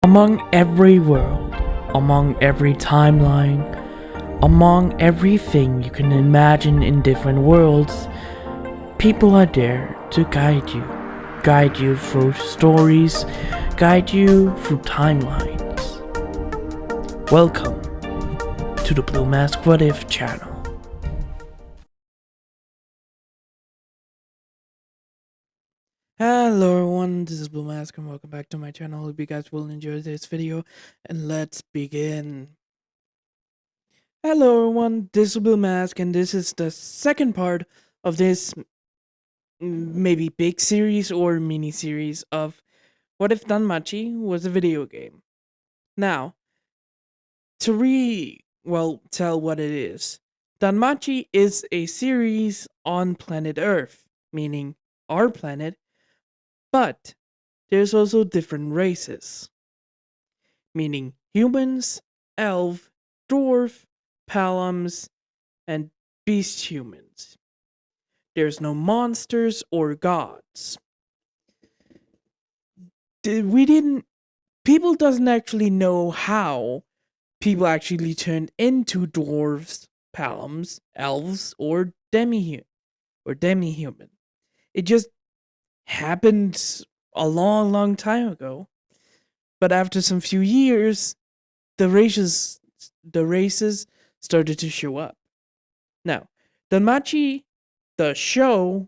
Among every world, among every timeline, among everything you can imagine in different worlds, people are there to guide you through stories, guide you through timelines. Welcome to the Blue Mask What If channel. Hello everyone, this is Blue Mask and welcome back to my channel. Hope you guys will enjoy this video and let's begin. Hello everyone, this is Blue Mask and this is the second part of this maybe big series or mini series of What If Danmachi was a video game. Now, to tell what it is. Danmachi is a series on planet Earth, meaning our planet, but there's also different races, meaning humans, elf, dwarf, palums, and beast humans. There's no monsters or gods. People doesn't actually know how people actually turned into dwarves, palums, elves, or demi-human. It just happened a long time ago. But after some few years, the races started to show up. Now, Danmachi, the show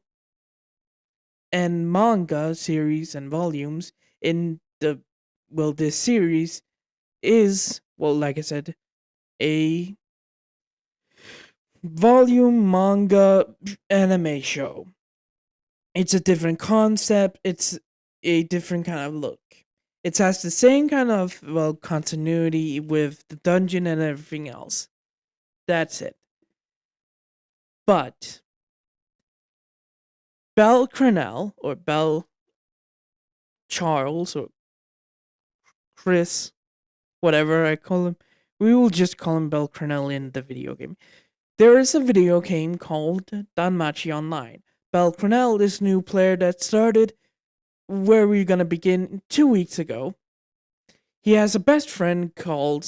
and manga series and volumes in this series is, like I said, a volume manga anime show. It's a different concept, it's a different kind of look. It has the same kind of, continuity with the dungeon and everything else. That's it. But Bell Crenell, or Bell Charles, or Chris, whatever I call him, we will just call him Bell Crenell in the video game. There is a video game called Danmachi Online. Bell Crenell is a new player that started where we're gonna begin 2 weeks ago. He has a best friend called,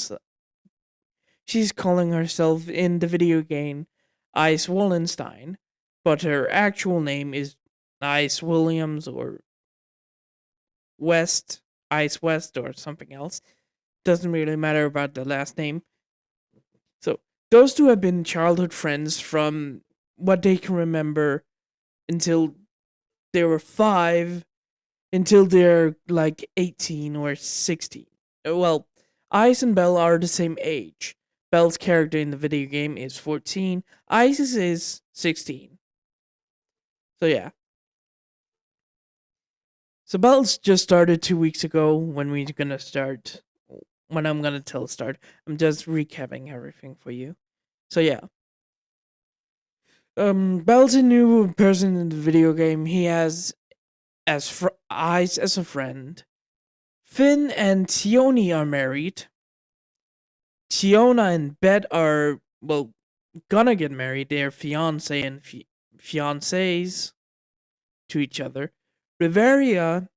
she's calling herself in the video game Ice Wallenstein, but her actual name is Ice Williams or Ice West or something else. Doesn't really matter about the last name. So those two have been childhood friends from what they can remember until they were 5, until they're like 18 or 16. Well, Ice and Belle are the same age. Belle's character in the video game is 14. Ice's is 16. So yeah. So Belle's just started 2 weeks ago when I'm gonna start. I'm just recapping everything for you. So yeah. Belle's a new person in the video game. He has Ice as a friend. Finn and Tioni are married. Tiona and Bet are, gonna get married. They're fiance and fiancés to each other. Riveria,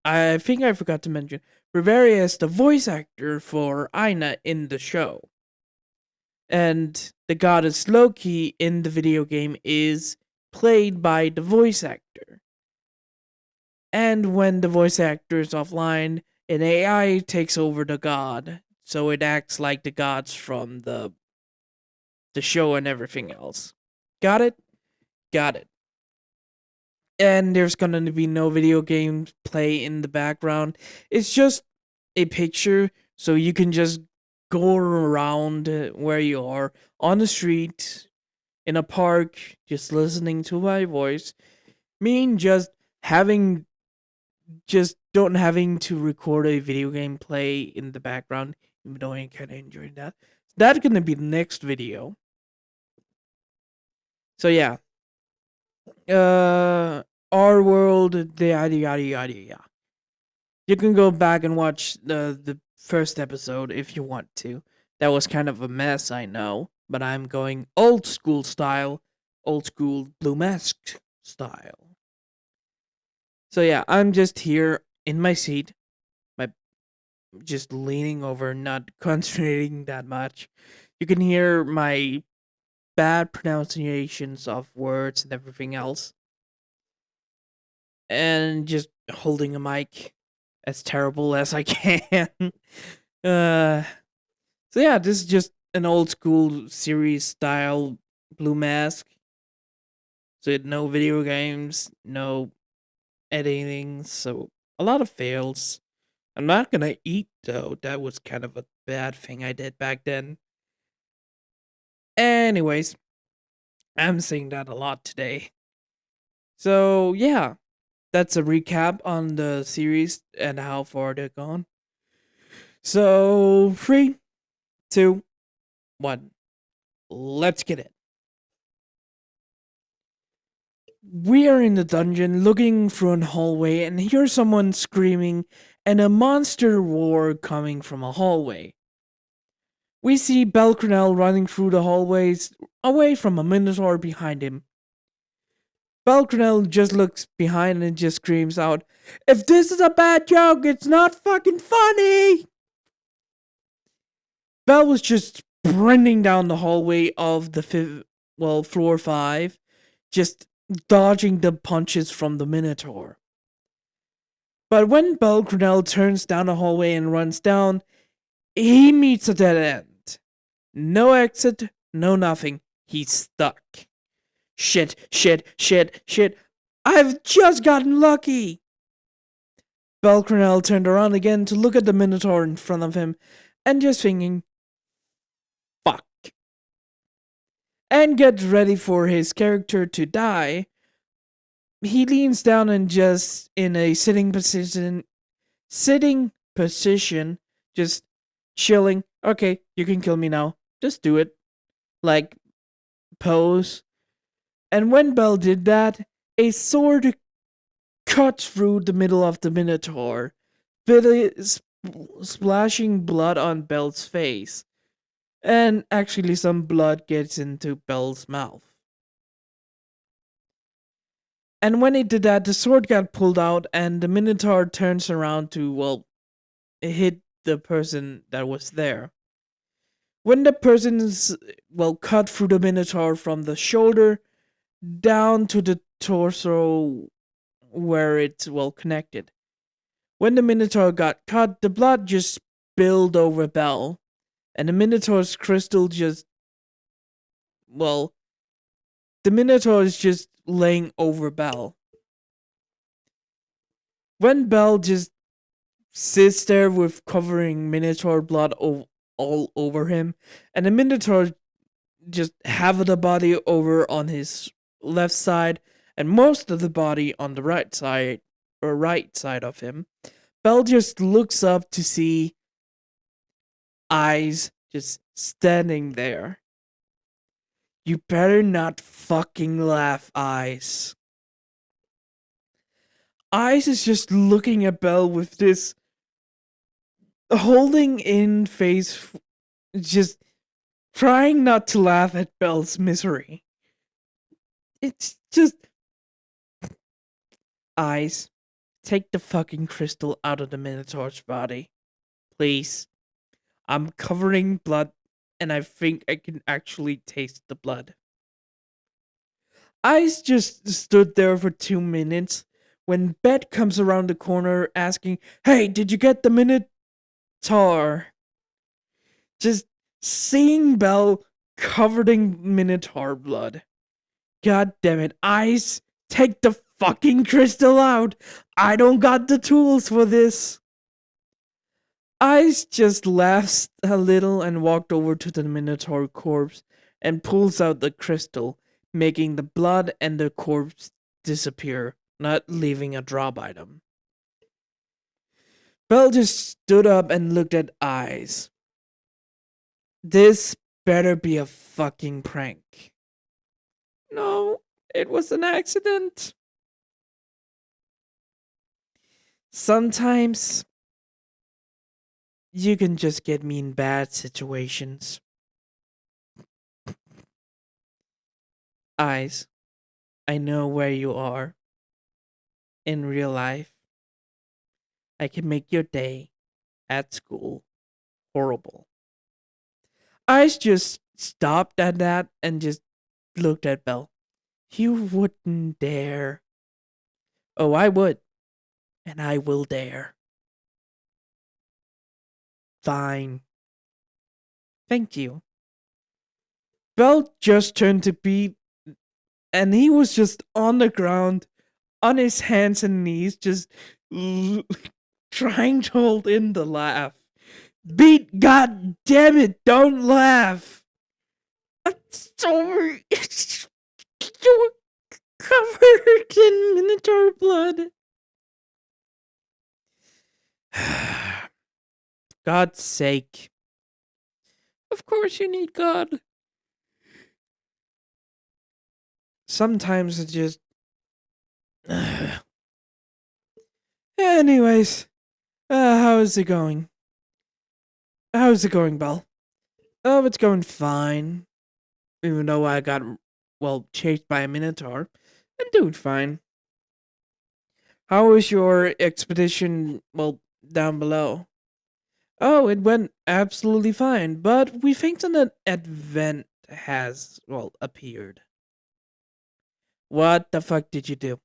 I think I forgot to mention, Riveria is the voice actor for Aina in the show. And the goddess Loki in the video game is played by the voice actor. And when the voice actor is offline, an AI takes over the god, so it acts like the gods from the show and everything else. Got it? Got it. And there's gonna be no video game play in the background. It's just a picture, so you can just go around where you are, on the street, in a park, just listening to my voice. Don't having to record a video game play in the background, even though I kinda enjoy that. That's gonna be the next video. So yeah. Our world, the yada yada yada yada. You can go back and watch the first episode if you want to. That was kind of a mess, I know, but I'm going old school style, old school Blue Mask style. So yeah, I'm just here in my seat just leaning over, not concentrating that much. You can hear my bad pronunciations of words and everything else, and just holding a mic as terrible as I can. uh, so yeah, this is just an old school series style Blue Mask. So no video games, no editing, so a lot of fails. I'm not gonna eat though. That was kind of a bad thing I did back then. Anyways, I'm saying that a lot today. So yeah, that's a recap on the series and how far they're gone. So 3, 2, 1, let's get it. We are in the dungeon looking through a hallway and hear someone screaming and a monster roar coming from a hallway. We see Belcronel running through the hallways away from a minotaur behind him. Belcronel just looks behind and just screams out, "If this is a bad joke, it's not fucking funny!" Bell was just sprinting down the hallway of the floor 5, just dodging the punches from the minotaur. But when Belcronel turns down the hallway and runs down, he meets a dead end. No exit, no nothing. He's stuck. Shit, shit, shit, shit. I've just gotten lucky. Belcronel turned around again to look at the Minotaur in front of him and just thinking, fuck. And get ready for his character to die. He leans down and just in a sitting position, just chilling. Okay, you can kill me now. Just do it. Like, pose. And when Bell did that, a sword cut through the middle of the Minotaur, splashing blood on Bell's face. And actually, some blood gets into Bell's mouth. And when it did that, the sword got pulled out, and the Minotaur turns around to, well, hit the person that was there. When the person's, well, cut through the Minotaur from the shoulder down to the torso where it's, well, connected. When the Minotaur got cut, the blood just spilled over Bell, and the Minotaur's crystal just, well, the Minotaur is just laying over Bell. When Bell just sits there with covering Minotaur blood all over him, and the Minotaur just have the body over on his left side, and most of the body on the right side of him, Bell just looks up to see Eyes just standing there. You better not fucking laugh, Eyes. Eyes is just looking at Bell with this holding in face, just trying not to laugh at Bell's misery. It's just... Eyes, take the fucking crystal out of the Minotaur's body. Please. I'm covering blood, and I think I can actually taste the blood. Ice just stood there for 2 minutes when Bet comes around the corner asking, "Hey, did you get the Minotaur?" Just seeing Bell covered in Minotaur blood. God damn it, Ice, take the fucking crystal out! I don't got the tools for this! Ice just laughs a little and walked over to the Minotaur corpse and pulls out the crystal, making the blood and the corpse disappear, not leaving a drop item. Bell just stood up and looked at Eyes. This better be a fucking prank. No, it was an accident. Sometimes you can just get me in bad situations. Eyes, I know where you are. In real life, I can make your day. at school. Horrible. I just stopped at that and just looked at Belle. You wouldn't dare. Oh, I would. And I will dare. Fine. Thank you. Belle just turned to Pete, and he was just on the ground, on his hands and knees, just trying to hold in the laugh. Beat, god damn it, don't laugh. I'm sorry. You were covered in Minotaur blood. God's sake. Of course you need God. Sometimes it just... Anyways, how is it going? How's it going, Belle? Oh, it's going fine. Even though I got, well, chased by a Minotaur. I'm doing fine. How was your expedition, well, down below? Oh, it went absolutely fine, but we think an event has, well, appeared. What the fuck did you do?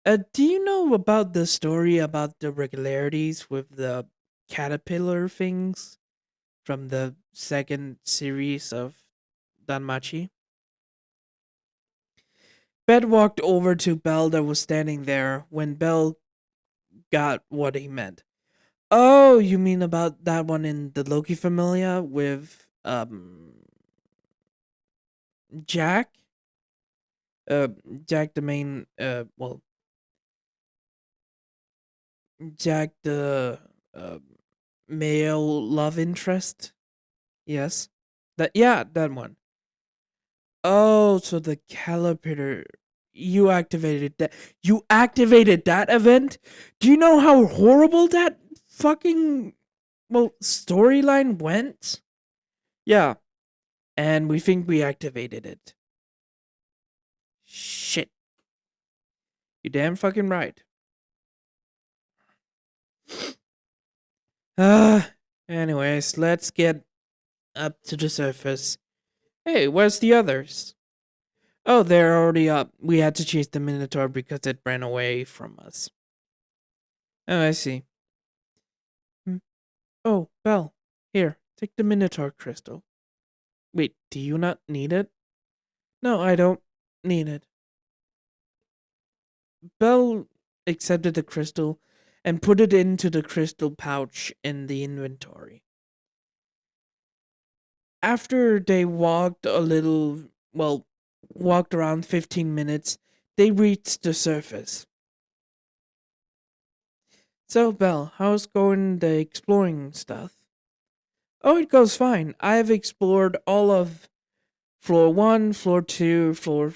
Do you know about the story about the regularities with the caterpillar things from the second series of danmachi? Bed walked over to Belle that was standing there when Belle got what he meant. Oh, you mean about that one in the Loki Familia with Jack? Uh Jack the main well, Jack the uh male love interest? Yes. That one. Oh, so the caliper, you activated that event? Do you know how horrible that fucking, well, storyline went? Yeah, and we think we activated it. Shit. You damn fucking right. Anyways, let's get up to the surface. Hey, where's the others? Oh, they're already up. We had to chase the Minotaur because it ran away from us. Oh, I see. Hmm. Oh, Belle. Here, take the Minotaur crystal. Wait, do you not need it? No, I don't need it. Belle accepted the crystal and put it into the crystal pouch in the inventory. After they walked a little, well, walked around 15 minutes, they reached the surface. So, Belle, how's going the exploring stuff? Oh, it goes fine. I've explored all of floor 1, floor 2, floor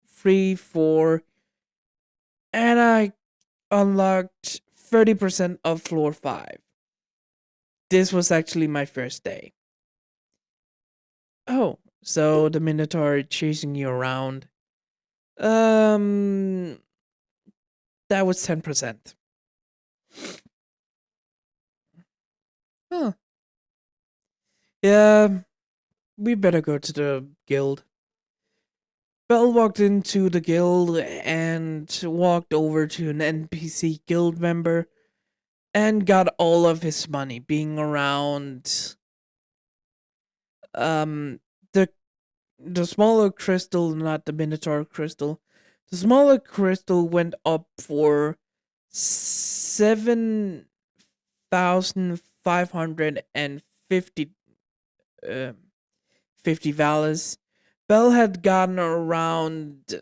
3, 4, and I unlocked 30% of floor 5. This was actually my first day. Oh, so the Minotaur chasing you around. Um, that was 10%. Huh. Yeah, we better go to the guild. Belle walked into the guild and walked over to an NPC guild member and got all of his money, being around um the the smaller crystal, not the Minotaur crystal. The smaller crystal went up for 7,550 uh, 50 valas. Belle had gotten around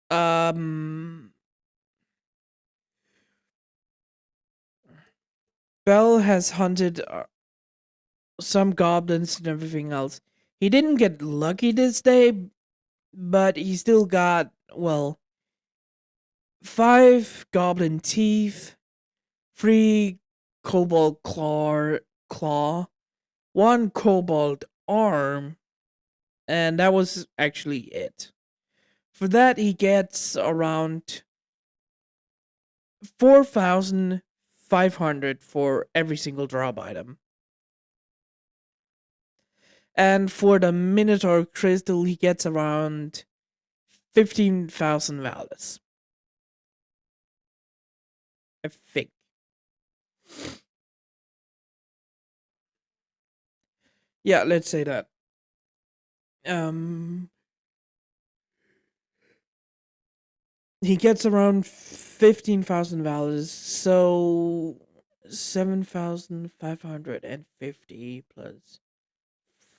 um Belle has hunted some goblins and everything else. He didn't get lucky this day, but he still got, well, 5 goblin teeth, 3 cobalt claw, 1 cobalt arm, and that was actually it. For that, he gets around 500 for every single drop item. And for the Minotaur crystal, he gets around 15,000 values. I think. Yeah, let's say that. Um, he gets around 15,000 values, so 7,550 plus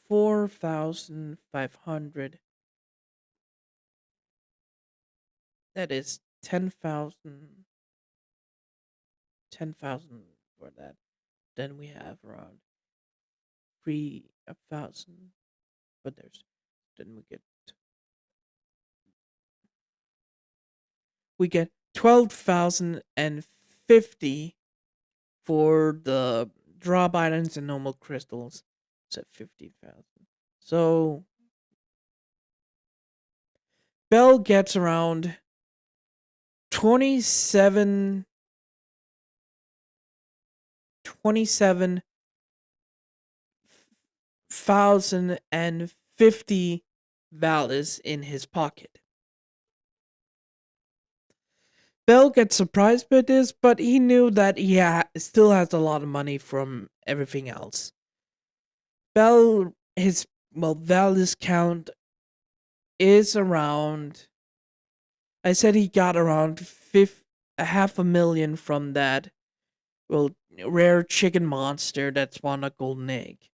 4,500. That is 10,000. 10,000 for that. Then we have around 3,000. But then we get 12,050 for the drop items and normal crystals. It's at 15,000. So Bell gets around 27,050 values in his pocket. Bell gets surprised by this, but he knew that he still has a lot of money from everything else. His values count is around. I said he got around half a million from that. Rare chicken monster that spawned a golden egg.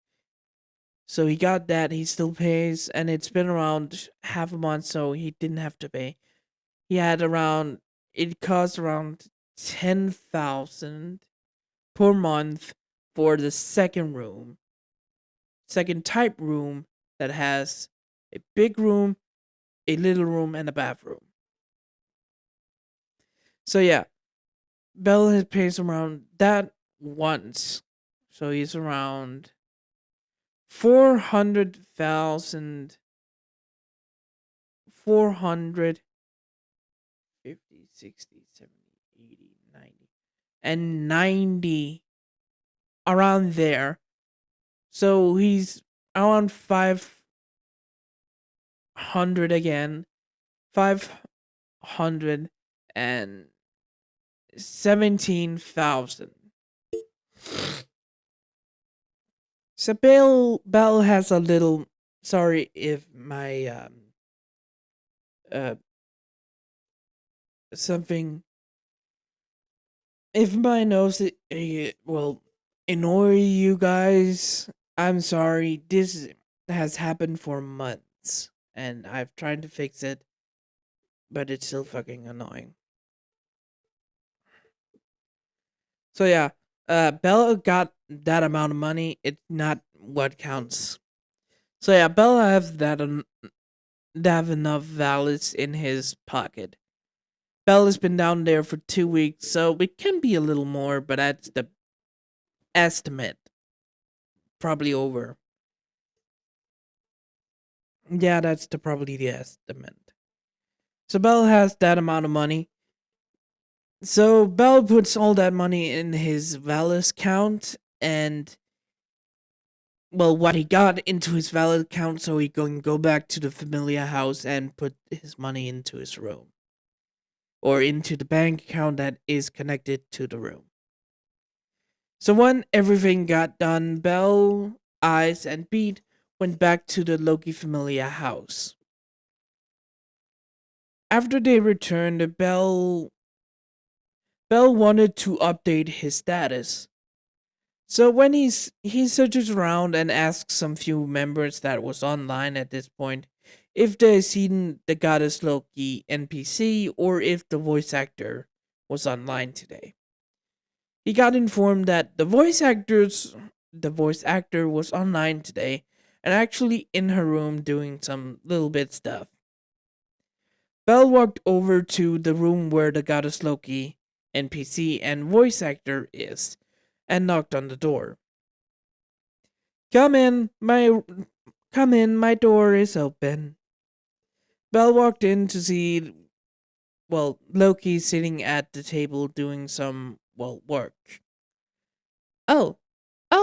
So he got that. He still pays, and it's been around half a month, so he didn't have to pay. He had around. It cost around 10,000 per month for the second type room that has a big room, a little room, and a bathroom. So yeah, Bell has pays around that once, so he's around 400,000, 400, 50, 60, 70, 80, 90, and 90 around there. So he's around 500 again, 517,000. So Bell has a little. Sorry if my uh something. If my nose will annoy you guys, I'm sorry. This has happened for months, and I've tried to fix it, but it's still fucking annoying. So yeah, Bella got that amount of money. It's not what counts. So yeah, Bella has have enough values in his pocket. Bella's been down there for 2 weeks, so it can be a little more, but that's the estimate. Probably over. Yeah, that's probably the estimate. So Bell has that amount of money. So Bell puts all that money in his Valus account, and what he got into his Valus account, so he can go back to the familiar house and put his money into his room, or into the bank account that is connected to the room. So when everything got done, Bell, Ice, and Beat went back to the Loki familiar house. After they returned, Bell wanted to update his status. So when he searches around and asks some few members that was online at this point if they seen the goddess Loki NPC or if the voice actor was online today. He got informed that the voice actor was online today and actually in her room doing some little bit stuff. Bell walked over to the room where the goddess Loki NPC and voice actor is and knocked on the door. Come in, my door is open. Bell walked in to see Loki sitting at the table doing some work.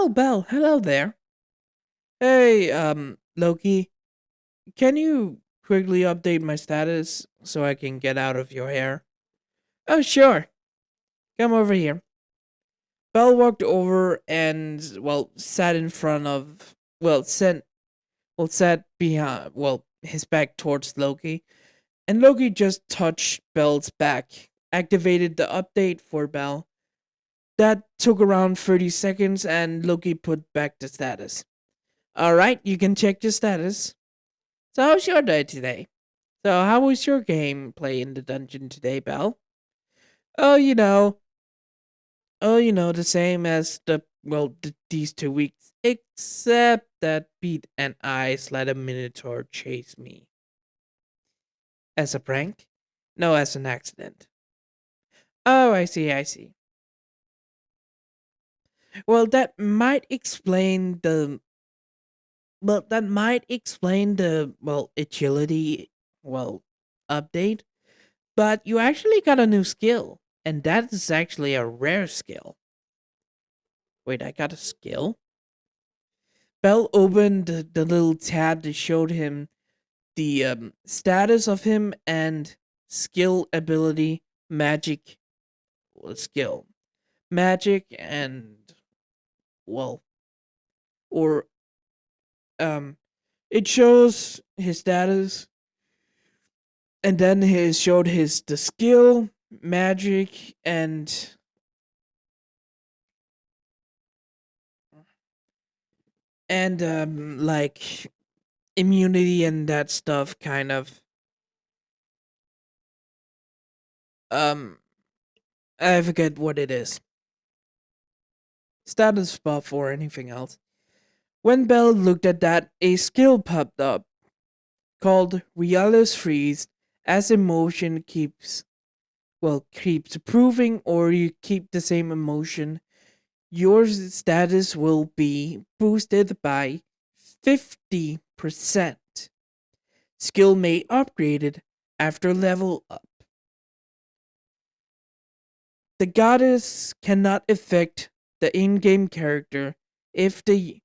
Belle, hello there. Hey, Loki, can you quickly update my status so I can get out of your hair? Oh, sure. Come over here. Belle walked over and, sat in front of, sat behind, his back towards Loki. And Loki just touched Belle's back, activated the update for Belle. That took around 30 seconds, and Loki put back the status. Alright, you can check your status. So, how's your day today? So, how was your gameplay in the dungeon today, Belle? Oh, the same as these 2 weeks, except that Pete and I let a Minotaur chase me. As a prank? No, as an accident. Oh, I see. Well, that might explain the agility update, but you actually got a new skill, and that is actually a rare skill. Wait, I got a skill? Bell opened the little tab that showed him the status of him and skill ability magic skill. Magic and well or um it shows his status and then he showed his the skill, magic and like immunity and that stuff kind of um I forget what it is. Status buff or anything else. When Bell looked at that, a skill popped up called Realis Freeze as emotion keeps improving or you keep the same emotion, your status will be boosted by 50%. Skill may upgraded after level up. The goddess cannot affect the in-game character if a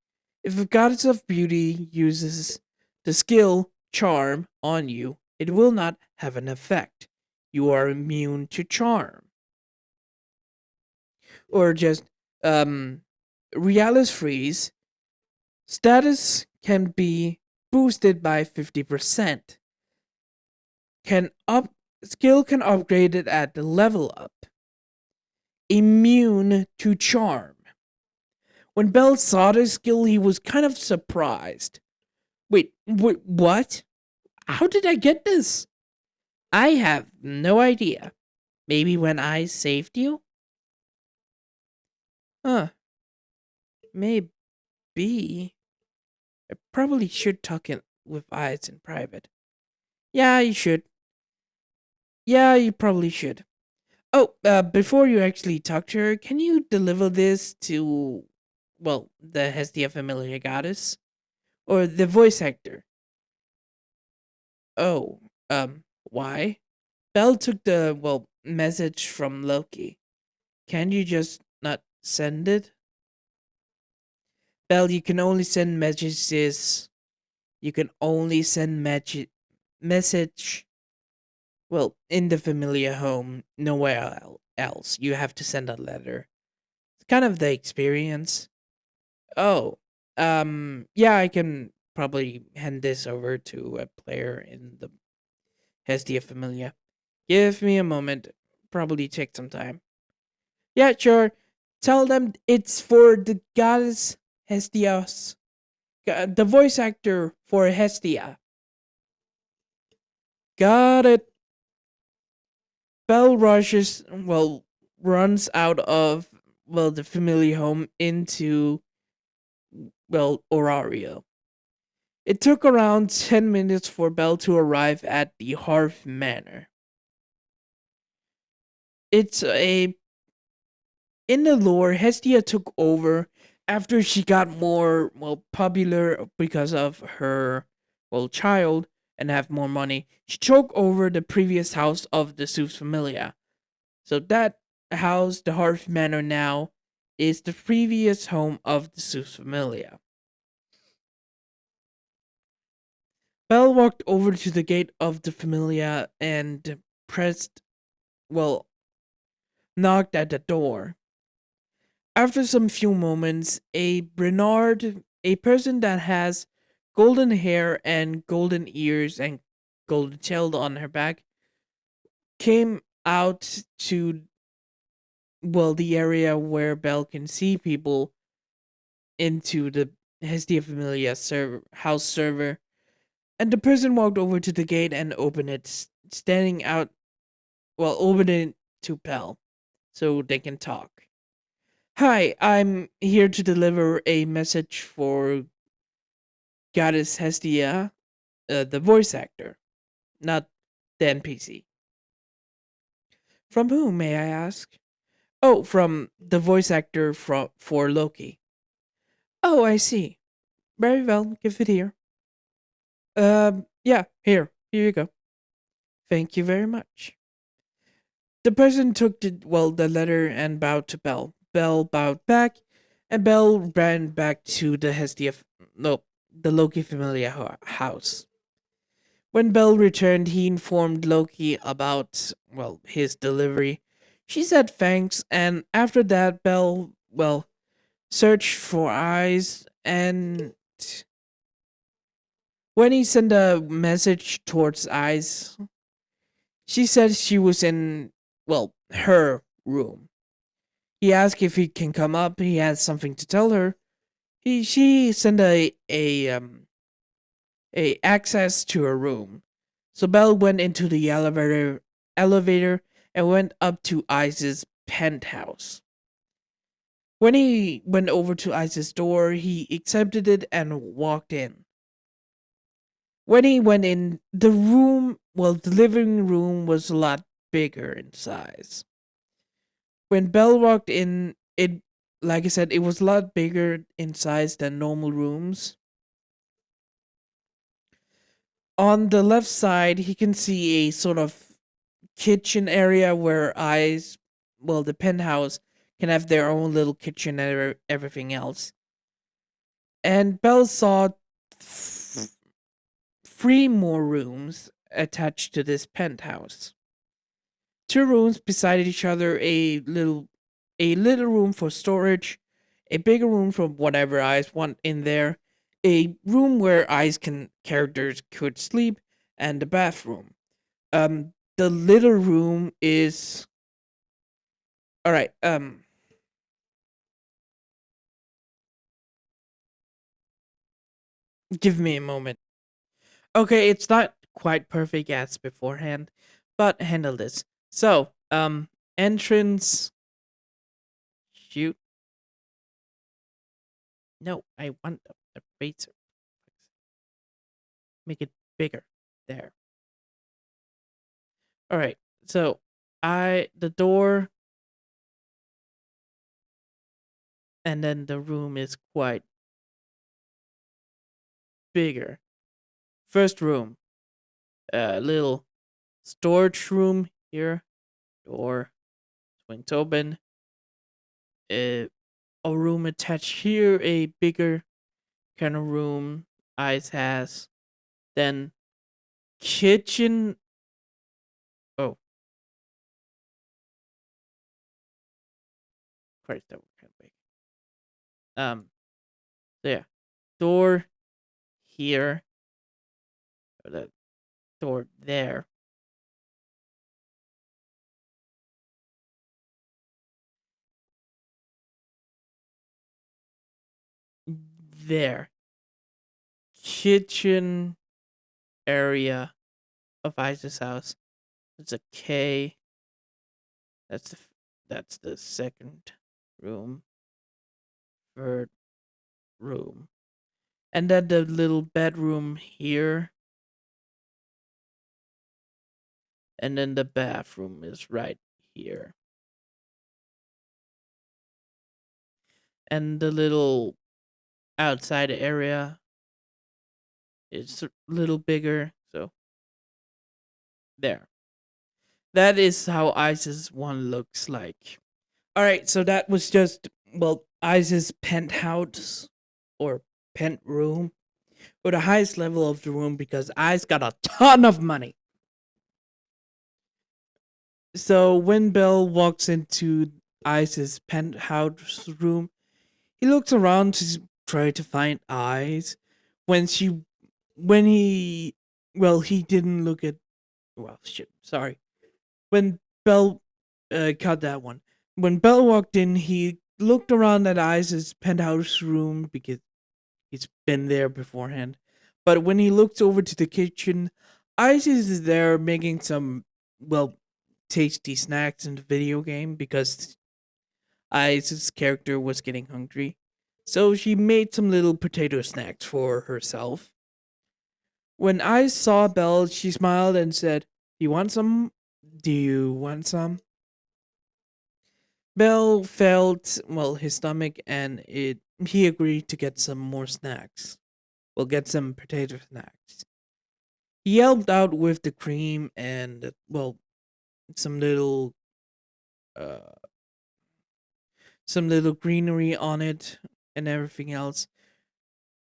goddess of beauty uses the skill charm on you, it will not have an effect. You are immune to charm. Or just Realis Freeze status can be boosted by 50%. Can up skill can upgrade it at the level up. Immune to charm. When Bell saw this skill, he was kind of surprised. Wait, what? How did I get this? I have no idea. Maybe when I saved you? Huh. Maybe. I probably should talk it with eyes in private. Yeah, you should. Yeah, you probably should. Oh, before you actually talk to her, can you deliver this to, the Hestia Familiar Goddess? Or the voice actor? Oh, why? Bell took the, message from Loki. Can you just not send it? Bell, you can only send messages. You can only send message. Well, in the familiar home, nowhere else. You have to send a letter. It's kind of the experience. Oh, yeah, I can probably hand this over to a player in the Hestia Familia. Give me a moment. Probably take some time. Yeah, sure. Tell them it's for the goddess Hestia's. The voice actor for Hestia. Got it. Bell runs out of, the familiar home into, Orario. It took around 10 minutes for Bell to arrive at the Hearth Manor. It's a In the lore, Hestia took over after she got more popular because of her child and have more money. She took over the previous house of the Zeus Familia. So that house, the Hearth Manor now, is the previous home of the Sus Familia. Belle walked over to the gate of the Familia and pressed, well, knocked at the door. After some few moments, a Bernard, a person that has golden hair and golden ears and golden tail on her back, came out to, well, the area where Belle can see people into the Hestia Familia house server. And the person walked over to the gate and opened it, standing out, well, opened it to Belle so they can talk. Hi, I'm here to deliver a message for Goddess Hestia, the voice actor, not the NPC. From whom, may I ask? Oh, from the voice actor for Loki. Oh, I see. Very well, give it here. Yeah, here you go. Thank you very much. The person took the letter and bowed to Belle. Belle bowed back, and Belle ran back to the no, the Loki familiar house. When Belle returned, he informed Loki about, well, his delivery. She said thanks, and after that, Belle, well, searched for eyes, and when he sent a message towards eyes, she said she was in, well, her room. He asked if he can come up. He has something to tell her. She sent a access to her room. So Belle went into the elevator and went up to Ice's penthouse. When he went over to Ice's door, he accepted it and walked in. When he went in, the room, well, the living room was a lot bigger in size. When Belle walked in, it, like I said, it was a lot bigger in size than normal rooms. On the left side, he can see a sort of kitchen area where eyes, well, the penthouse can have their own little kitchen and everything else. And Belle saw three more rooms attached to this penthouse. Two rooms beside each other, a little room for storage, a bigger room for whatever eyes want in there, a room where eyes can characters could sleep, and the bathroom. The little room is all right. Give me a moment. Okay, it's not quite perfect as beforehand, but handle this. So, entrance. Shoot. No, I want the razor. Make it bigger. There. All right. So, the door, and then the room is quite bigger. First room, a little storage room here. Door swings open. Uh, a room attached here, a bigger kind of room. Ice has. Then kitchen. Oh, Christ, that was kind of big. There. Door here. The door there. There. Kitchen area of Ice's house. It's a K. That's the that's the second room. Third room. And then the little bedroom here. And then the bathroom is right here. And the little outside area is a little bigger. So there. That is how Isis one looks like. All right, so that was just Ice's penthouse or pent room, or the highest level of the room, because Ice got a ton of money. So when Belle walks into Ice's penthouse room, he looks around to try to find Ice. When she, when he, he didn't look at. Well, shit. Sorry. When Belle, cut that one. When Belle walked in, he looked around at Ice's penthouse room because he's been there beforehand. But when he looks over to the kitchen, Isis is there making some, well, tasty snacks in the video game because Isis' character was getting hungry. So she made some little potato snacks for herself. When I saw Belle, she smiled and said, "You want some? Do you want some?" Belle felt, his stomach, and he agreed to get some more snacks. We'll get some potato snacks. He helped out with the cream and, some little uh some little greenery on it and everything else.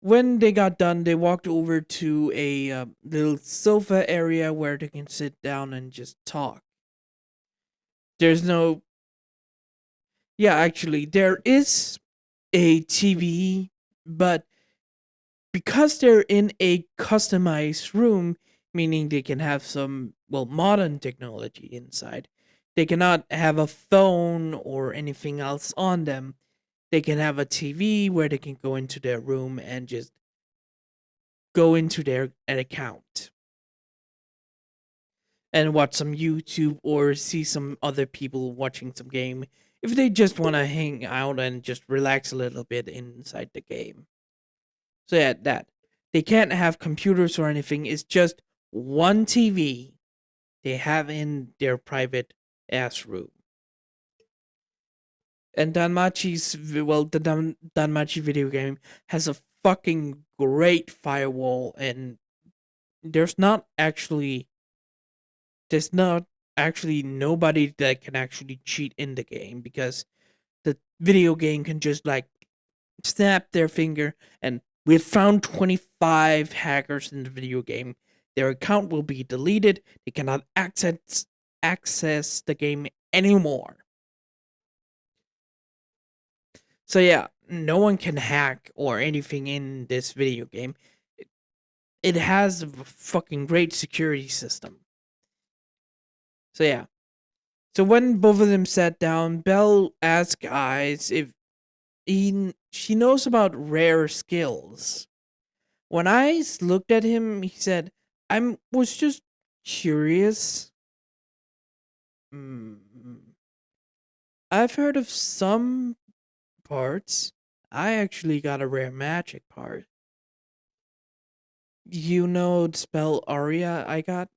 When they got done, they walked over to a little sofa area where they can sit down and just talk. There's no, yeah, actually, there is a TV, but because they're in a customized room, meaning they can have some, modern technology inside, they cannot have a phone or anything else on them. They can have a TV where they can go into their room and just go into their an account and watch some YouTube or see some other people watching some game if they just want to hang out and just relax a little bit inside the game. So yeah, that they can't have computers or anything. It's just one TV they have in their private ass room. And Danmachi video game has a fucking great firewall, and there's not actually there's not actually nobody that can actually cheat in the game because the video game can just like snap their finger and we've found 25 hackers in the video game. Their account will be deleted. They cannot access the game anymore. So yeah, no one can hack or anything in this video game. It has a fucking great security system. So yeah. So when both of them sat down, Belle asked Eyes if she knows about rare skills. When Eyes looked at him, he said, "I was just curious. Mm, I've heard of some parts. I actually got a rare magic part. You know the spell Aria I got?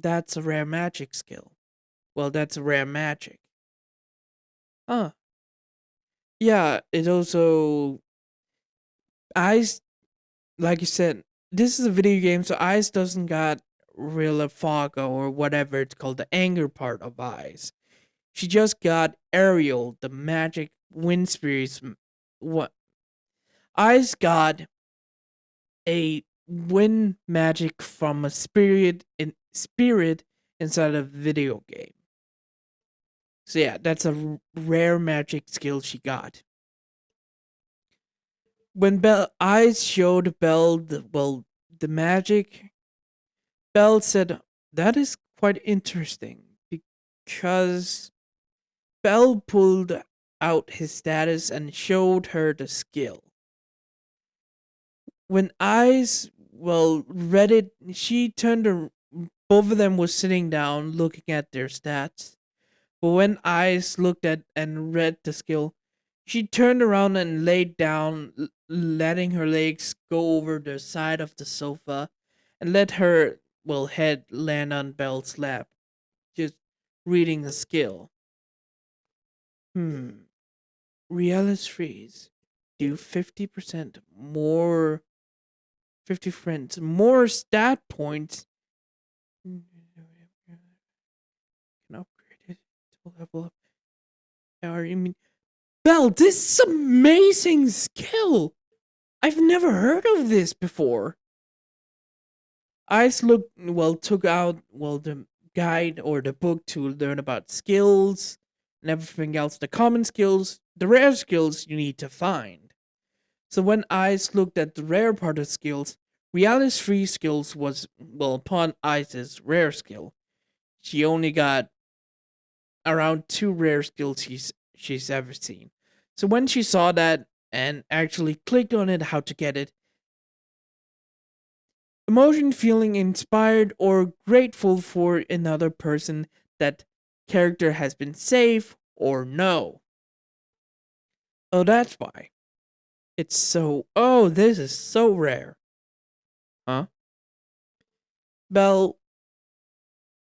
That's a rare magic skill. Well, that's a rare magic. Huh. Yeah, it also Ice, like you said, this is a video game, so Ice doesn't got real fog or whatever it's called, the anger part of Ice. She just got Ariel, the magic wind spirits. What Ice got a wind magic from a spirit inside a video game. So yeah, that's a rare magic skill she got. When Belle Eyes showed Belle the magic, Belle said that is quite interesting because Belle pulled out his status and showed her the skill. When Eyes read it, she turned both of them was sitting down looking at their stats. But when Eyes looked at and read the skill, she turned around and laid down, letting her legs go over the side of the sofa and let her, head land on Belle's lap, just reading the skill. Hmm. Realis freeze. Do 50% more, 50% more stat points. Can upgrade it to level up. Or, I mean, Belle, this is amazing skill. I've never heard of this before. Took out the guide or the book to learn about skills and everything else, the common skills, the rare skills you need to find. So when Ice looked at the rare part of skills, Reality's free skills was upon Ice's rare skill. She only got around two rare skills she's ever seen. So when she saw that and actually clicked on it how to get it, emotion feeling inspired or grateful for another person, that character has been safe or no. Oh, that's why. This is so rare. Huh? Belle,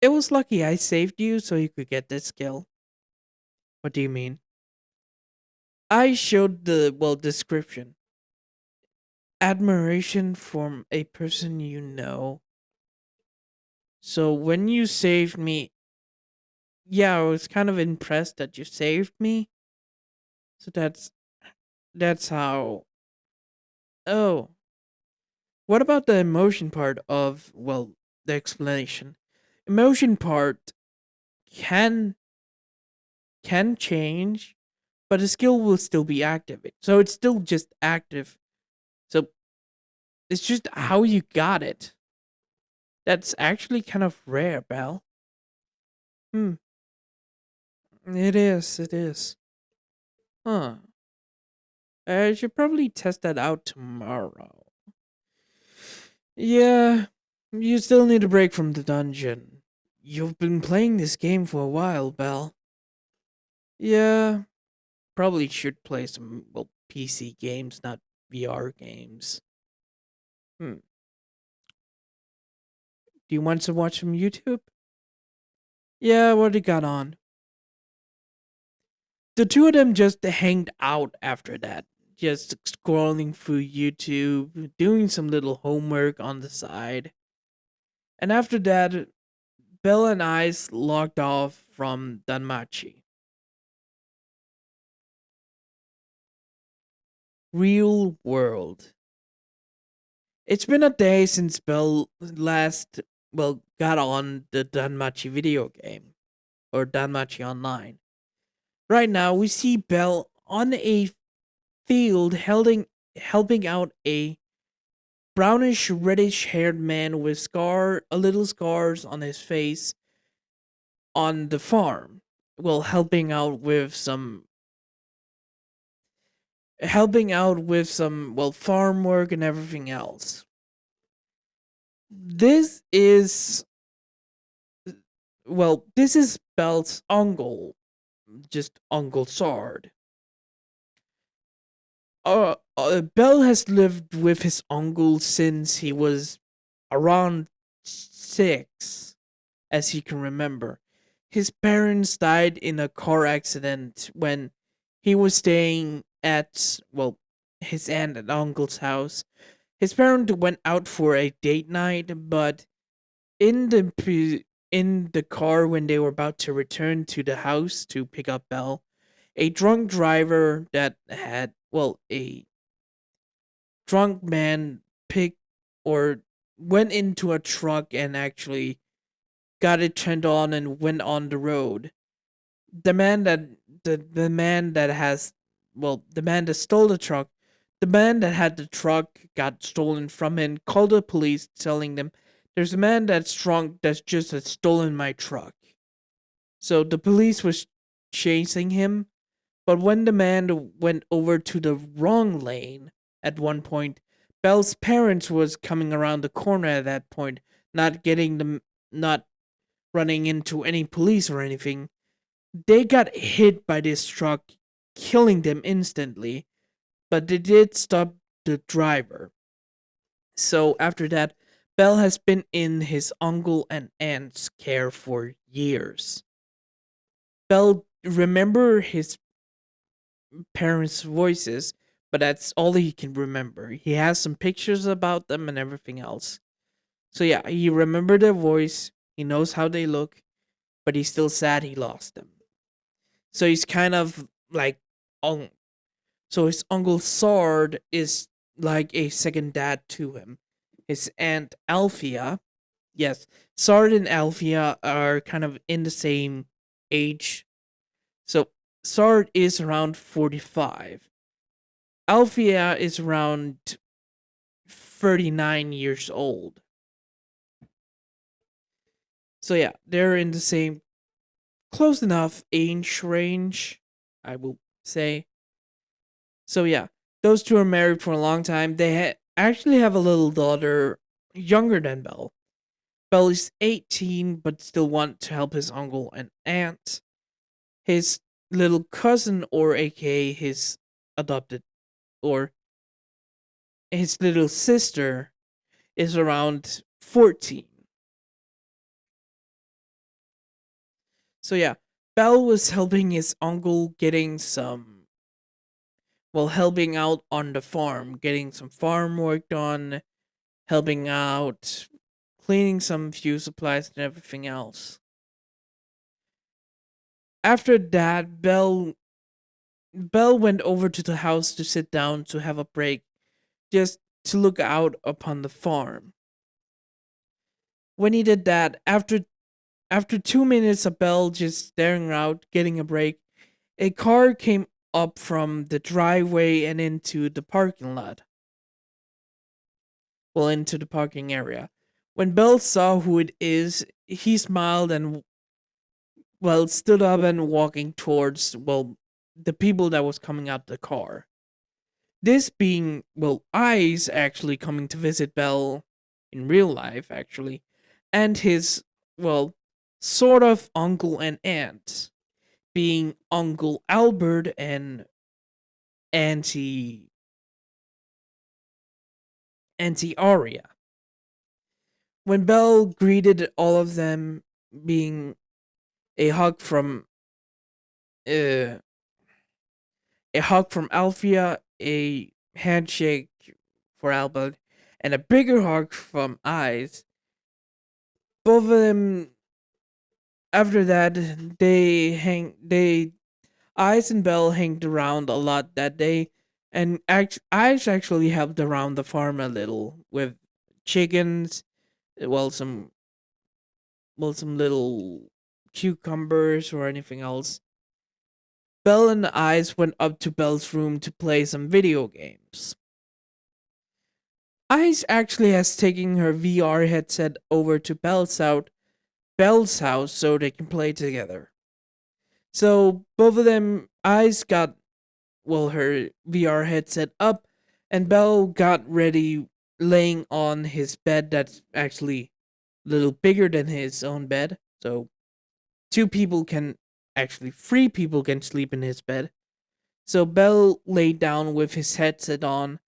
it was lucky I saved you so you could get this skill. What do you mean? I showed the, description. Admiration from a person you know. So when you saved me, yeah, I was kind of impressed that you saved me. So that's how. Oh, what about the emotion part of, the explanation? Emotion part can change, but the skill will still be active. So it's still just active. So it's just how you got it. That's actually kind of rare, Belle. Hmm. It is. It is. Huh. I should probably test that out tomorrow. Yeah. You still need a break from the dungeon. You've been playing this game for a while, Belle. Yeah. Probably should play some, PC games, not VR games. Hmm. Do you want to watch some YouTube? Yeah, what do you got on? The two of them just hanged out after that, just scrolling through YouTube, doing some little homework on the side. And after that, Belle and Ice logged off from Danmachi. Real world. It's been a day since Belle last, got on the Danmachi video game, or Danmachi Online. Right now, we see Belle on a field helping out a brownish reddish haired man with little scars on his face on the farm. Helping out with some farm work and everything else. This is this is Belle's uncle, just Uncle Sard. Belle has lived with his uncle since he was around 6, as he can remember. His parents died in a car accident when he was staying at, his aunt and uncle's house. His parents went out for a date night, but in the car when they were about to return to the house to pick up Belle, a drunk driver that had, a drunk man picked or went into a truck and actually got it turned on and went on the road. The man that the man that has the man that stole the truck, the man that had the truck got stolen from him, called the police telling them there's a man that's drunk that's just had stolen my truck. So the police was chasing him, but when the man went over to the wrong lane at one point, Belle's parents was coming around the corner at that point, not running into any police or anything. They got hit by this truck, killing them instantly, but they did stop the driver. So after that, Belle has been in his uncle and aunt's care for years. Belle remember his parents' voices, but that's all he can remember. He has some pictures about them and everything else. So yeah, he remembered their voice, he knows how they look, but he's still sad he lost them. So he's kind of like uncle. So his uncle Sard is like a second dad to him. His aunt Alfia, yes, Sard and Alfia are kind of in the same age. So Sard is around 45. Alfia is around 39 years old. So yeah, they're in the same close enough age range, I will say. So yeah, those two are married for a long time. They actually have a little daughter younger than Belle. Belle is 18 but still want to help his uncle and aunt. His little cousin, or aka his adopted, or his little sister, is around 14. So yeah, Belle was helping his uncle getting some, well, helping out on the farm, getting some farm work done, helping out, cleaning some few supplies and everything else. After that, Belle went over to the house to sit down to have a break, just to look out upon the farm. When he did that, after 2 minutes of Belle just staring out, getting a break, a car came up from the driveway and into the parking lot. Well, into the parking area. When Belle saw who it is, he smiled and, well, stood up and walking towards, well, the people that was coming out the car. This being, well, Ice actually coming to visit Belle in real life, actually, and his, well, sort of uncle and aunt, being Uncle Albert and Auntie Aria. When Belle greeted all of them, being a hug from uh, a hug from Alfia, a handshake for Albert, and a bigger hug from Eyes. Both of them. After that, they Eyes and Belle hanged around a lot that day, and Eyes actually helped around the farm a little with chickens, well, some little cucumbers or anything else. Belle and Eyes went up to Belle's room to play some video games. Eyes actually has taken her VR headset over to Belle's house so they can play together. So both of them, Eyes got, well, her VR headset up, and Belle got ready, laying on his bed that's actually a little bigger than his own bed. So three people can sleep in his bed. So Belle laid down with his headset on,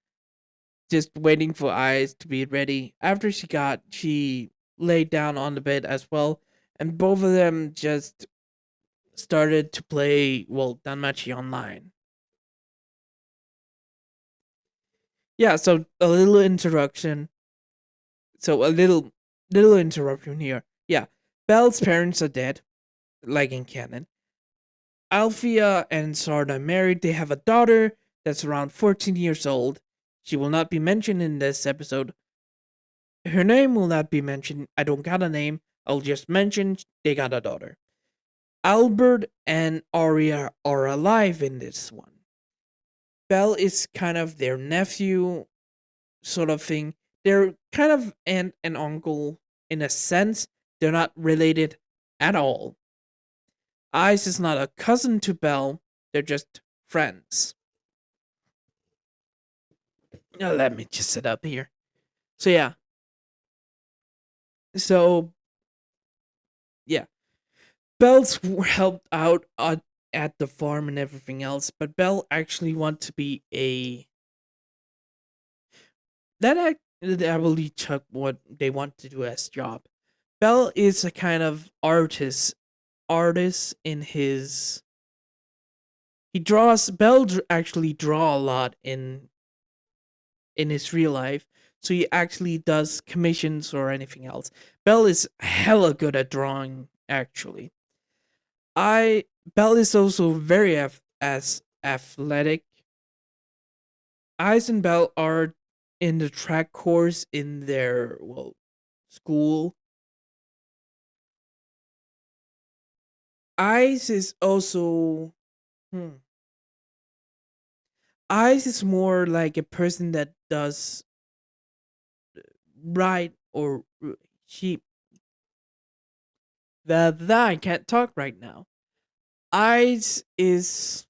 just waiting for Eyes to be ready. After she laid down on the bed as well, and both of them just started to play, well, danmachi online. Yeah, so a little introduction. So a little interruption here. Yeah, Belle's parents are dead, like in canon. Alfia and Sarda married. They have a daughter that's around 14 years old. She will not be mentioned in this episode. Her name will not be mentioned. I don't got a name. I'll just mention they got a daughter. Albert and Aria are alive in this one. Belle is kind of their nephew, sort of thing. They're kind of aunt and uncle in a sense. They're not related at all. Ice is not a cousin to Belle. They're just friends. Now let me just sit up here. So yeah. So yeah. Belle's helped out at the farm and everything else, but Belle actually want to be a that really took what they want to do as job. Belle is a kind of artist in his. He draws. Actually draw a lot in his real life, so he actually does commissions or anything else. Belle is hella good at drawing. Actually, I Belle is also very athletic. Ice and Belle are in the track course in their, well, school. Ice is also. Hmm. Ice is more like a person that does right or she. That I can't talk right now. Ice is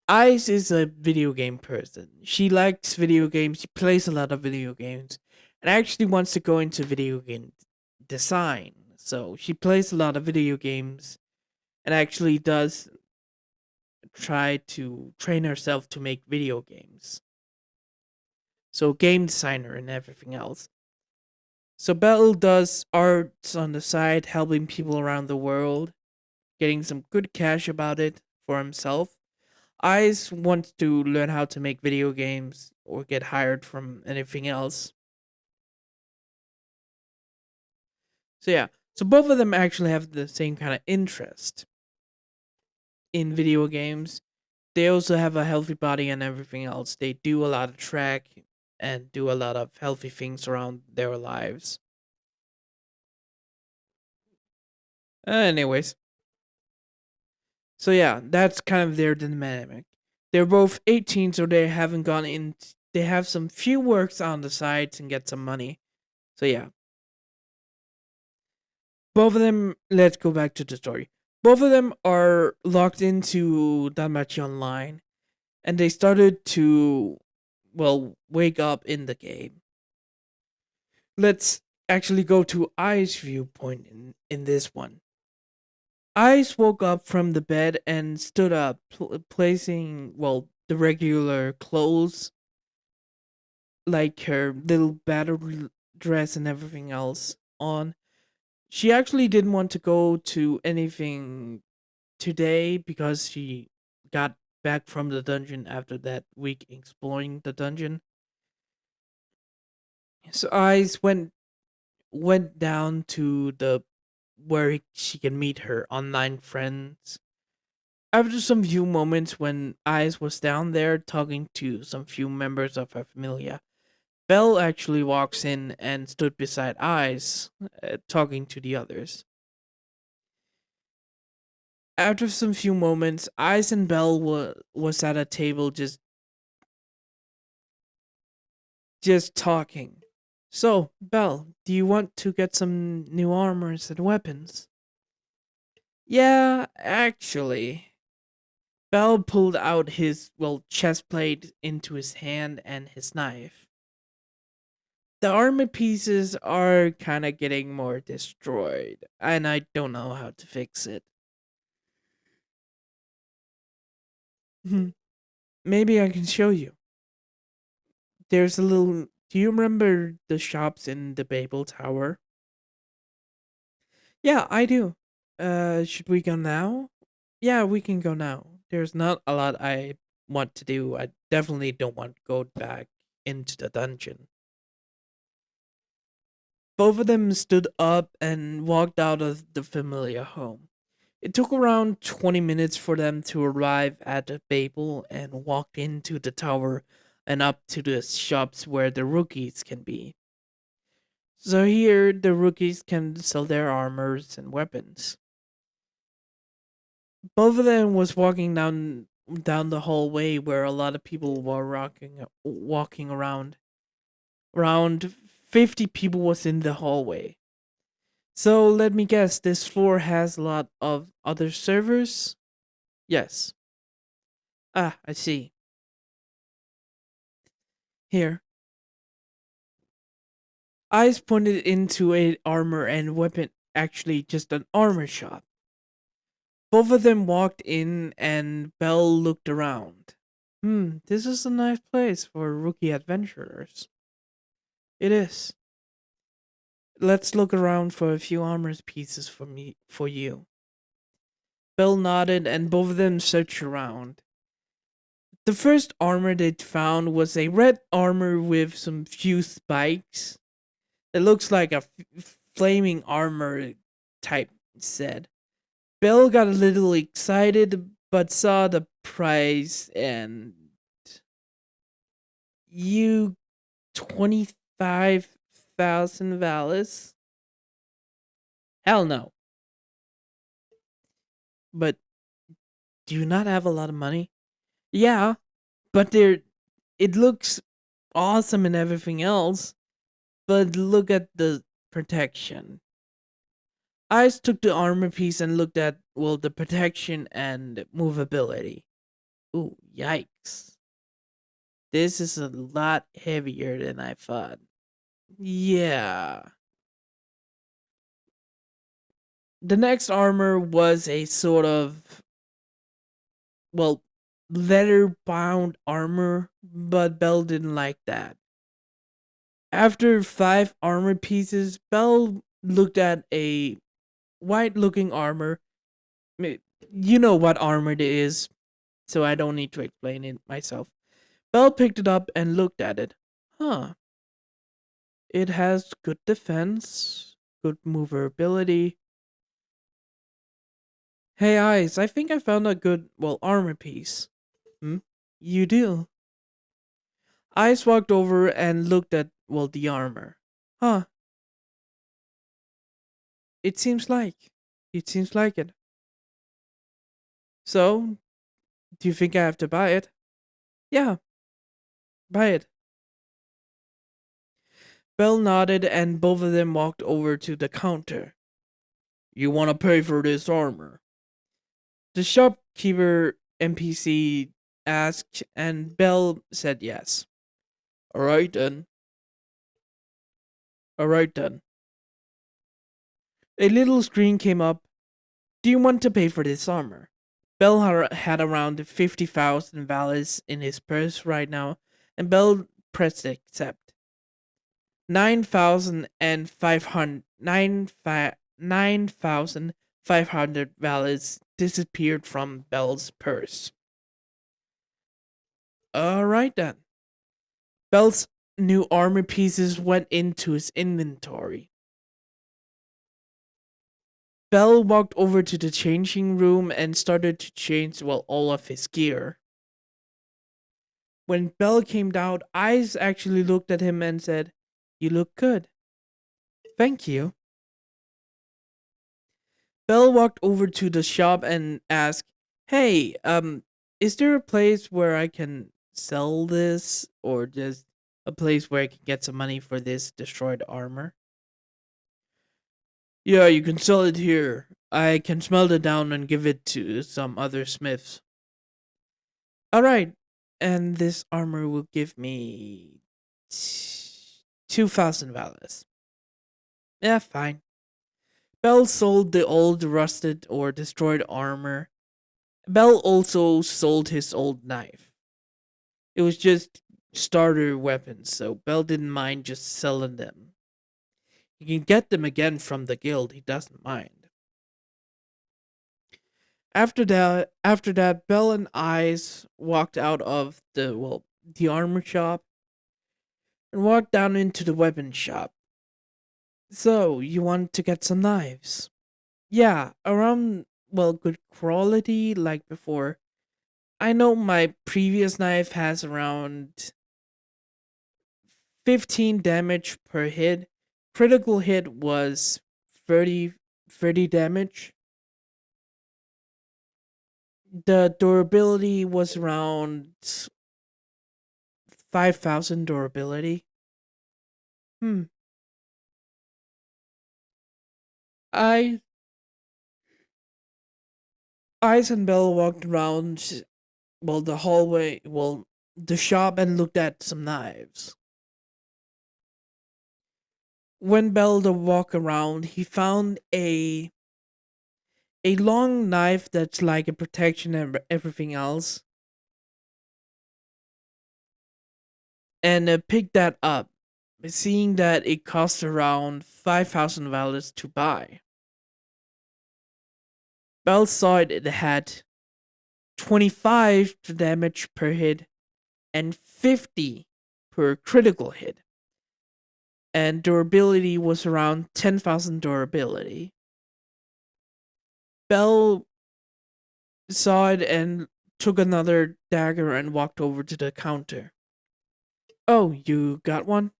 Ice is a video game person. She likes video games. She plays a lot of video games, and actually wants to go into video game design. So she plays a lot of video games, and actually does try to train herself to make video games. So game designer and everything else. So Belle does arts on the side, helping people around the world, getting some good cash about it for himself. Ice wants to learn how to make video games or get hired from anything else. So yeah, so both of them actually have the same kind of interest in video games. They also have a healthy body and everything else. They do a lot of track and do a lot of healthy things around their lives. Anyways, so yeah, that's kind of their dynamic. They're both 18, so they haven't gone in. They have some few works on the sides and get some money. So yeah, both of them. Let's go back to the story. Both of them are locked into danmachi online, and they started to, well, wake up in the game. Let's actually go to I's viewpoint in this one. Ice woke up from the bed and stood up, placing, well, the regular clothes, like her little battle dress and everything else, on. She actually didn't want to go to anything today because she got back from the dungeon after that week exploring the dungeon. So Ice went down to the where she can meet her online friends. After some few moments when Ice was down there talking to some few members of her familia, Belle actually walks in and stood beside Ice, talking to the others. After some few moments, Ice and Belle was at a table just talking. So, Belle, do you want to get some new armors and weapons? Yeah, actually. Bell pulled out his, well, chest plate into his hand and his knife. The armor pieces are kind of getting more destroyed, and I don't know how to fix it. Maybe I can show you. There's a little. Do you remember the shops in the Babel Tower? Yeah, I do. Should we go now? Yeah, we can go now. There's not a lot I want to do. I definitely don't want to go back into the dungeon. Both of them stood up and walked out of the familiar home. It took around 20 minutes for them to arrive at the Babel and walk into the tower and up to the shops where the rookies can be. So here, the rookies can sell their armors and weapons. Both of them was walking down the hallway where a lot of people were walking around. Around 50 people was in the hallway. So let me guess, this floor has a lot of other servers? Yes. Ah, I see. Here. Eyes pointed into a armor and weapon, actually just an armor shop. Both of them walked in and Belle looked around. This is a nice place for rookie adventurers. It is. Let's look around for a few armor pieces for you. Belle nodded and both of them searched around. The first armor they'd found was a red armor with some few spikes. It looks like a flaming armor type said. Belle got a little excited, but saw the price and you 25,000 valis? Hell no. But do you not have a lot of money? Yeah, but it looks awesome and everything else, but look at the protection. Ice took the armor piece and looked at, well, the protection and movability. Ooh, yikes. This is a lot heavier than I thought. Yeah. The next armor was a sort of, well, leather bound armor, but Bell didn't like that. After 5 armor pieces, Bell looked at a white looking armor. You know what armor it is, so I don't need to explain it myself. Bell picked it up and looked at it. Huh. It has good defense, good maneuverability. Hey, Eyes, I think I found a good, well, armor piece. Hmm? You do? Eyes walked over and looked at, well, the armor. Huh. It seems like. It seems like it. So, do you think I have to buy it? Yeah, buy it. Bell nodded and both of them walked over to the counter. You want to pay for this armor? The shopkeeper NPC asked, and Bell said yes. Alright then. Alright then. A little screen came up. Do you want to pay for this armor? Bell had around 50,000 values in his purse right now, and Bell pressed accept. 9,500 values disappeared from Bell's purse. Alright then. Bell's new armor pieces went into his inventory. Bell walked over to the changing room and started to change, well, all of his gear. When Bell came out, Eyes actually looked at him and said, You look good. Thank you. Bell walked over to the shop and asked, Hey, is there a place where I can sell this, or just a place where I can get some money for this destroyed armor? Yeah, you can sell it here. I can smelt it down and give it to some other smiths. Alright, and this armor will give me 2,000 values. Yeah, fine. Bell sold the old rusted or destroyed armor. Bell also sold his old knife. It was just starter weapons, so Bell didn't mind just selling them. He can get them again from the guild, he doesn't mind. After that, Bell and Eyes walked out of the armor shop and walked down into the weapon shop. So, you want to get some knives? Yeah, around, well, good quality like before. I know my previous knife has around 15 damage per hit. Critical hit was 30, 30 damage. The durability was around 5,000 durability. Hmm. I Eyes and Bell walked around, well, the hallway, well, the shop and looked at some knives. When Bell to walk around, he found a long knife that's like a protection and everything else, and picked that up, seeing that it cost around 5,000 values to buy. Bell saw it had 25 damage per hit and 50 per critical hit, and durability was around 10,000 durability. Bell saw it and took another dagger and walked over to the counter. Oh, you got one?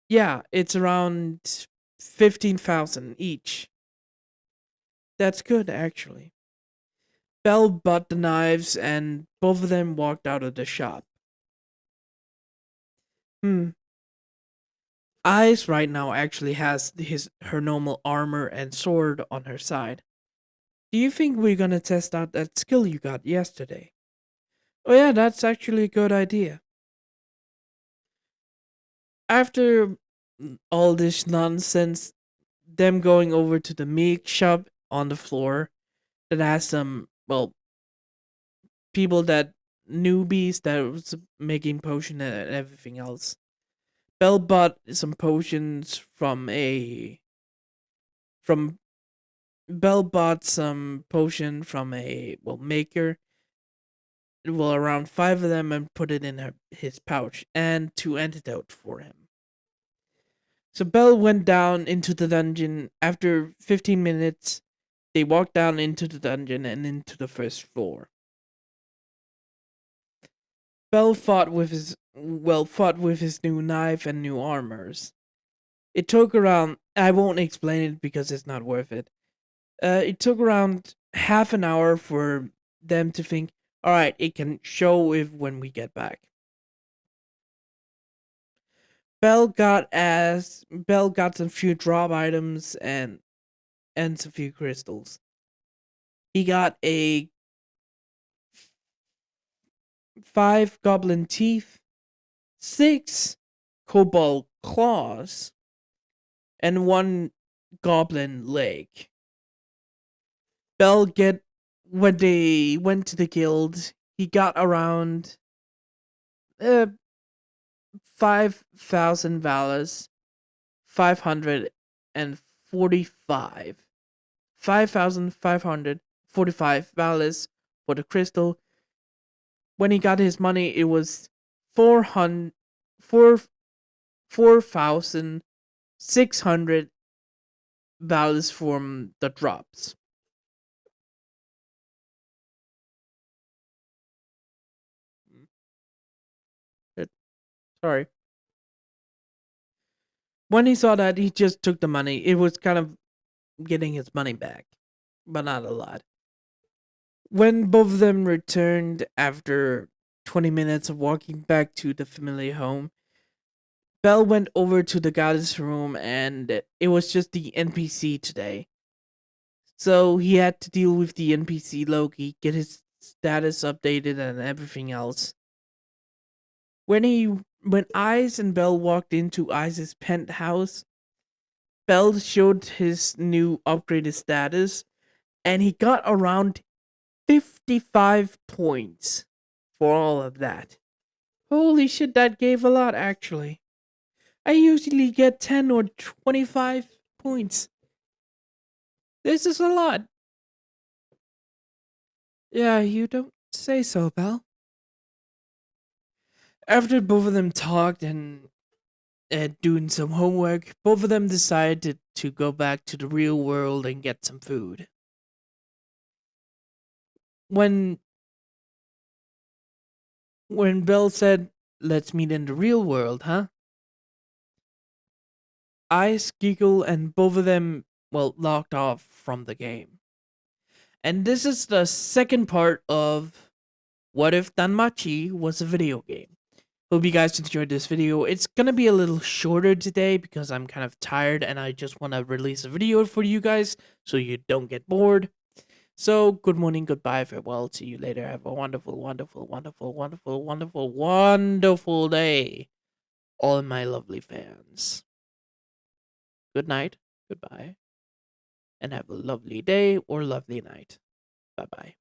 Yeah, it's around 15,000 each. That's good, actually. Belle bought the knives and both of them walked out of the shop. Hmm. Ice right now actually has her normal armor and sword on her side. Do you think we're gonna test out that skill you got yesterday? Oh yeah, that's actually a good idea. After all this nonsense, them going over to the meat shop on the floor that has some, well, people that newbies that was making potion and everything else. Belle bought some potions from Belle bought some potion from a, well, maker, well, around five of them, and put it in his pouch and two antidote for him. So Belle went down into the dungeon. After 15 minutes, they walked down into the dungeon and into the first floor. Belle fought with his new knife and new armors. It took around, I won't explain it because it's not worth it. It took around half an hour for them to think, all right, it can show if when we get back. Belle got some few drop items and some few crystals. He got a 5 goblin teeth, 6 cobalt claws, and 1 goblin leg. Bell get when they went to the guild, he got around uh, 5,000 valas, 545. 5,545 valas for the crystal. When he got his money, it was 400, 4,600 valas from the drops. Shit, sorry. When he saw that, he just took the money. It was kind of getting his money back, but not a lot. When both of them returned after 20 minutes of walking back to the familiar home, Belle went over to the goddess room and it was just the NPC today. So he had to deal with the NPC Loki, get his status updated and everything else. When Ice and Belle walked into Ice's penthouse, Belle showed his new upgraded status and he got around 55 points for all of that. Holy shit, that gave a lot actually. I usually get 10 or 25 points. This is a lot. Yeah, you don't say so, Belle. After both of them talked and doing some homework, both of them decided to go back to the real world and get some food. When when Belle said, "Let's meet in the real world, huh?" Ice, Giggle, and both of them, well, locked off from the game. And this is the second part of What If Danmachi Was a Video Game. Hope you guys enjoyed this video. It's gonna be a little shorter today because I'm kind of tired and I just want to release a video for you guys so you don't get bored. So, good morning, goodbye, farewell, see you later. Have a wonderful, wonderful, wonderful, wonderful, wonderful, wonderful day, all my lovely fans. Good night, goodbye, and have a lovely day or lovely night. Bye bye.